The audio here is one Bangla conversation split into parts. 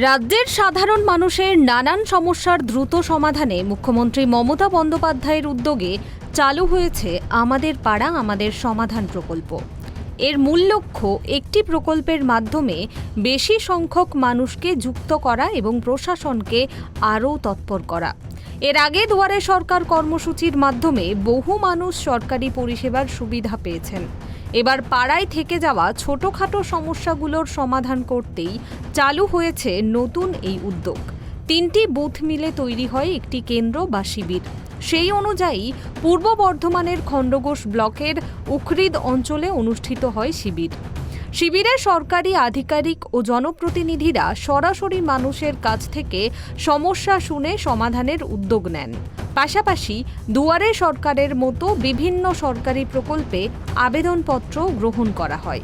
রাজ্যের সাধারণ মানুষের নানান সমস্যার দ্রুত সমাধানে মুখ্যমন্ত্রী মমতা বন্দ্যোপাধ্যায়ের উদ্যোগে চালু হয়েছে আমাদের পাড়া আমাদের সমাধান প্রকল্প। এর মূল লক্ষ্য একটি প্রকল্পের মাধ্যমে বেশি সংখ্যক মানুষকে যুক্ত করা এবং প্রশাসনকে আরও তৎপর করা। এর আগে দুয়ারে সরকার কর্মসূচির মাধ্যমে বহু মানুষ সরকারি পরিষেবার সুবিধা পেয়েছেন। এবার পাড়ায় থেকে যাওয়া ছোটখাটো সমস্যাগুলোর সমাধান করতেই চালু হয়েছে নতুন এই উদ্যোগ। 3টি বুথ মিলে তৈরি হয় একটি কেন্দ্র বা শিবির। সেই অনুযায়ী পূর্ব বর্ধমানের খণ্ডঘোষ ব্লকের উখরিদ অঞ্চলে অনুষ্ঠিত হয় শিবিরে সরকারি আধিকারিক ও জনপ্রতিনিধিরা সরাসরি মানুষের কাছ থেকে সমস্যা শুনে সমাধানের উদ্যোগ নেন। পাশাপাশি দুয়ারে সরকারের মতো বিভিন্ন সরকারি প্রকল্পে আবেদনপত্র গ্রহণ করা হয়।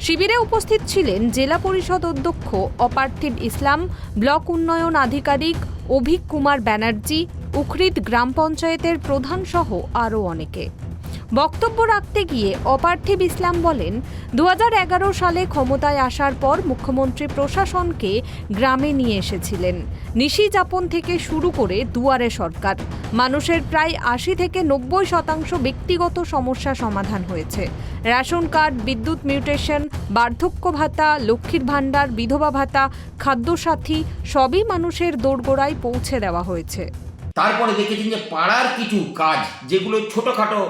শিবিরে উপস্থিত ছিলেন জেলা পরিষদ অধ্যক্ষ অপার্থিব ইসলাম, ব্লক উন্নয়ন আধিকারিক অভিক কুমার ব্যানার্জি, উখরিদ গ্রাম পঞ্চায়েতের প্রধান সহ আরও অনেকে। বক্তব্য রাখতে গিয়ে অপার্থিব ইসলাম বলেন, 2011 সালে ক্ষমতায় আসার পর মুখ্যমন্ত্রী প্রশাসনকে গ্রামে নিয়ে এসেছিলেন। নিশি যাপন থেকে শুরু করে দুয়ারে সরকার, মানুষের প্রায় 80 থেকে 90% ব্যক্তিগত সমস্যা সমাধান হয়েছে। রেশন কার্ড, বিদ্যুৎ মিউটেশন, বার্ধক্য ভাতা, লক্ষ্মীর ভাণ্ডার, বিধবা ভাতা, খাদ্যসাথী সবই মানুষের দোরগোড়ায় পৌঁছে দেওয়া হয়েছে। তারপরে দেখেছেন যে পাড়ার কিছু কাজ যেগুলো ছোটোখাটো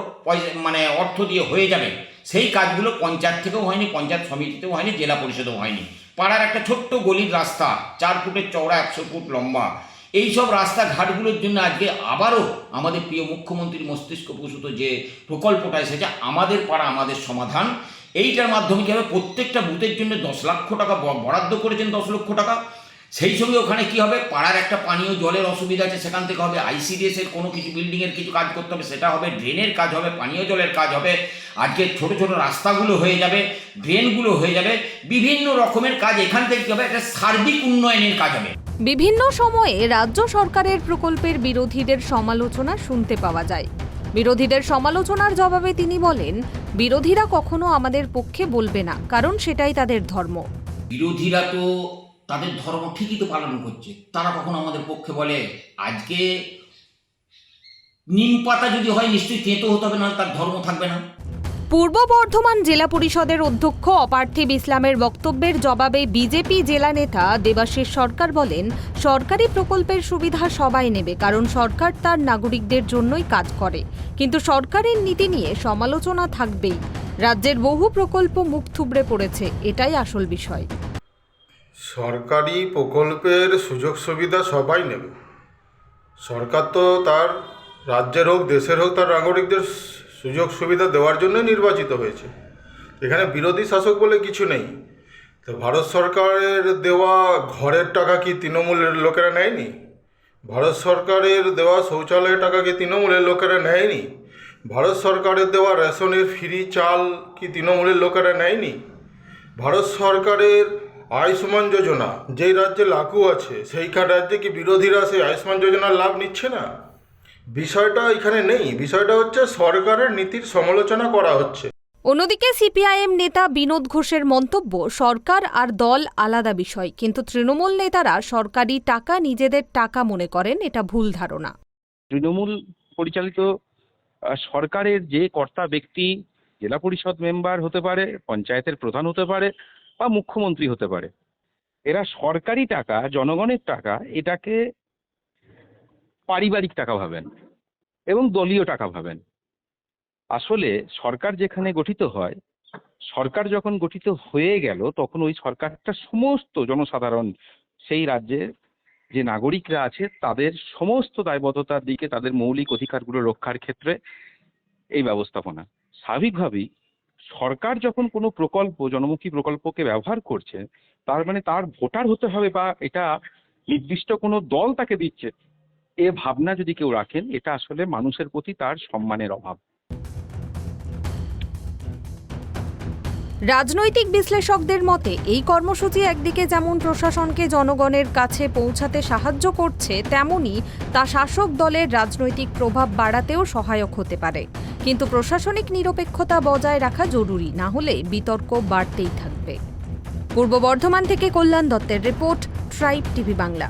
অর্থ দিয়ে হয়ে যাবে, সেই কাজগুলো পঞ্চায়েত থেকেও হয়নি, পঞ্চায়েত সমিতিতেও হয়নি, জেলা পরিষদেও হয়নি। পাড়ার একটা ছোট্ট গলির রাস্তা 4 ফুটের চওড়া, 100 ফুট লম্বা, এই সব রাস্তাঘাটগুলোর জন্য আজকে আবারও আমাদের প্রিয় মুখ্যমন্ত্রীর মস্তিষ্কপ্রসূত যে প্রকল্পটা এসেছে আমাদের পাড়া আমাদের সমাধান, এইটার মাধ্যমে কী হবে, প্রত্যেকটা বুথের জন্য 10 লক্ষ টাকা বরাদ্দ করেছেন, 10 লক্ষ টাকা। সেই সঙ্গে ওখানে কি হবে, পাড়ার একটা পানীয় জলের অসুবিধা আছে, সেখান থেকে হবে ICDS এর কোনো কিছু বিল্ডিংয়ের কিছু কাজ করতে হবে, সেটা হবে, ড্রেনের কাজ হবে, পানীয় জলের কাজ হবে, আজকে ছোট ছোট রাস্তাগুলো হয়ে যাবে, ড্রেনগুলো হয়ে যাবে, বিভিন্ন রকমের কাজ এখান থেকে কি হবে, একটা সার্বিক উন্নয়নের কাজ হবে। বিভিন্ন সময়ে রাজ্য সরকারের প্রকল্পের বিরোধীদের সমালোচনা শুনতে পাওয়া যায়। বিরোধীদের সমালোচনার জবাবে তিনি বলেন, বিরোধীরা কখনো আমাদের পক্ষে বলবে না, কারণ সেটাই তাদের ধর্ম। বিরোধীরা তো তাদের ধর্ম ঠিকই তো পালন করছে, তারা কখনো আমাদের পক্ষে বলে? আজকে নিম পাতা যদি হয় নিশ্চয়ই তেঁতো হতে হবে, না তার ধর্ম থাকবে না। পূর্ব বর্ধমান জেলা পরিষদের অধ্যক্ষ অপার্থিব ইসলামের বক্তব্যের জবাবে বিজেপি জেলা নেতা দেবাশিস সরকার বলেন, সরকারি প্রকল্পের সুবিধা সবাই নেবে, কারণ সরকার তার নাগরিকদের জন্যই কাজ করে। কিন্তু সরকারের নীতি নিয়ে সমালোচনা থাকবেই। রাজ্যের বহু প্রকল্প মুখ থুবড়ে পড়েছে, এটাই আসল বিষয়। সরকারি প্রকল্পের সুযোগ সুবিধা সবাই নেবে। সরকার তো তার রাজ্যের হোক দেশের হোক তার নাগরিকদের সুযোগ সুবিধা দেওয়ার জন্য নির্বাচিত হয়েছে। এখানে বিরোধী শাসক বলে কিছু নেই। তো ভারত সরকারের দেওয়া ঘরের টাকা কি তৃণমূলের লোকেরা নেয়নি? ভারত সরকারের দেওয়া শৌচালয়ের টাকা কি তৃণমূলের লোকেরা নেয়নি? ভারত সরকারের দেওয়া রেশনের ফ্রি চাল কি তৃণমূলের লোকেরা নেয়নি? ভারত সরকারের আয়ুষ্মান যোজনা যেই রাজ্যে লাগু আছে, সেইখান রাজ্যে কি বিরোধীরা সেই আয়ুষ্মান যোজনার লাভ নিচ্ছে না? বিষয়টা এখানে নেই, বিষয়টা হচ্ছে সরকারের নীতির সমালোচনা করা হচ্ছে। অন্যদিকে সিপিআইএম নেতা বিনোদ ঘোষের মন্তব্য, সরকার আর দল আলাদা বিষয়, কিন্তু তৃণমূল নেতারা সরকারি টাকা নিজেদের টাকা মনে করেন, এটা ভুল ধারণা। তৃণমূল পরিচালিত সরকারের যে কর্তা ব্যক্তি জেলা পরিষদ মেম্বার হতে পারে, পঞ্চায়েতের প্রধান হতে পারে বা মুখ্যমন্ত্রী হতে পারে, এরা সরকারি টাকা, জনগণের টাকা, এটাকে পারিবারিক টাকা ভাবেন এবং দলীয় টাকা ভাবেন। আসলে সরকার যেখানে গঠিত হয়, সরকার যখন গঠিত হয়ে গেল, তখন ওই সরকারটা সমস্ত জনসাধারণ, সেই রাজ্যের যে নাগরিকরা আছে, তাদের সমস্ত দায়বদ্ধতার দিকে, তাদের মৌলিক অধিকারগুলো রক্ষার ক্ষেত্রে এই ব্যবস্থাপনা। স্বাভাবিকভাবেই সরকার যখন কোনো প্রকল্প, জনমুখী প্রকল্পকে ব্যবহার করছে, তার মানে তার ভোটার হতে হবে বা এটা নির্দিষ্ট কোনো দল তাকে দিচ্ছে, এ ভাবনা যদি কেউ রাখেন, এটা আসলে মানুষের প্রতি তার সম্মানের অভাব। রাজনৈতিক বিশ্লেষকদের মতে এই কর্মসূচি একদিকে যেমন প্রশাসনকে জনগণের কাছে পৌঁছাতে সাহায্য করছে, তেমনি তা শাসক দলের রাজনৈতিক প্রভাব বাড়াতেও সহায়ক হতে পারে। কিন্তু প্রশাসনিক নিরপেক্ষতা বজায় রাখা জরুরি, না হলে বিতর্ক বাড়তেই থাকবে। পূর্ব বর্ধমান থেকে কল্যাণ দত্তের রিপোর্ট, ট্রাইব টিভি বাংলা।